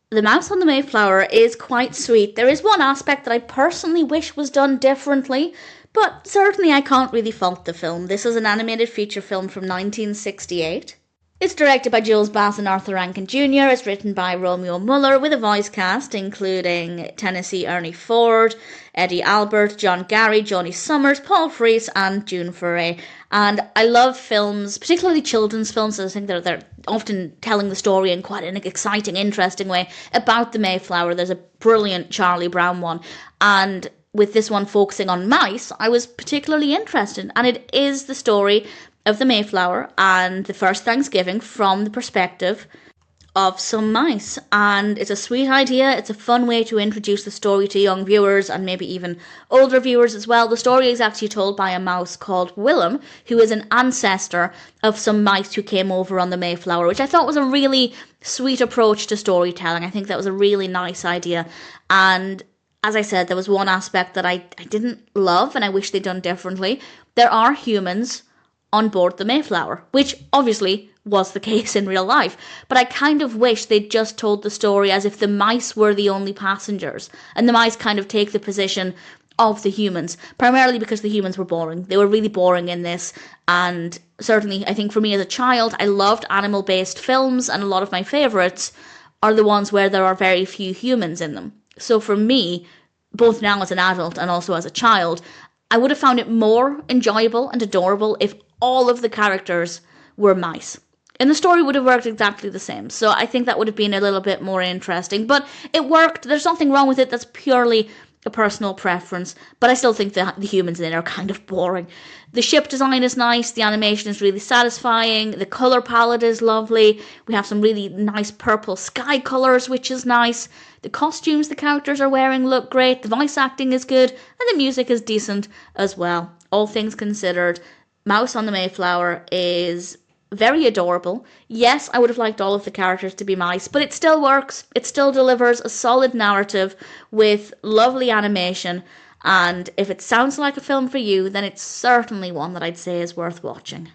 The mouse on the Mayflower is quite sweet. There is one aspect that I personally wish was done differently, but certainly I can't really fault the film. This is an animated feature film from 1968. It's directed by Jules and Arthur Rankin Jr. It's written by Romeo Muller with a voice cast including Tennessee Ernie Ford, Eddie Albert, John Gary, Joanie Sommers, Paul Frees, and June Foray. And I love films, particularly children's films. I think they're often telling the story in quite an exciting, interesting way about the Mayflower. There's a brilliant Charlie Brown one, and with this one focusing on mice, I was particularly interested. And it is the story of the Mayflower and the first Thanksgiving from the perspective of some mice. And it's a sweet idea. It's a fun way to introduce the story to young viewers and maybe even older viewers as well. The story is actually told by a mouse called Willum, who is an ancestor of some mice who came over on the Mayflower, which I thought was a really sweet approach to storytelling. I think that was a really nice idea. And as I said, there was one aspect that I didn't love and I wish they'd done differently. There are humans on board the Mayflower, which obviously was the case in real life. But I kind of wish they'd just told the story as if the mice were the only passengers, and the mice kind of take the position of the humans, primarily because the humans were boring. They were really boring in this, and certainly I think for me as a child, I loved animal-based films, and a lot of my favourites are the ones where there are very few humans in them. So for me, both now as an adult and also as a child, I would have found it more enjoyable and adorable if all of the characters were mice. And the story would have worked exactly the same. So I think that would have been a little bit more interesting. But it worked. There's nothing wrong with it. That's purely a personal preference. But I still think the humans in it are kind of boring. The ship design is nice. The animation is really satisfying. The colour palette is lovely. We have some really nice purple sky colours, which is nice. The costumes the characters are wearing look great. The voice acting is good. And the music is decent as well. All things considered, Mouse on the Mayflower is very adorable. Yes, I would have liked all of the characters to be mice, but it still works. It still delivers a solid narrative with lovely animation, and if it sounds like a film for you, then it's certainly one that I'd say is worth watching.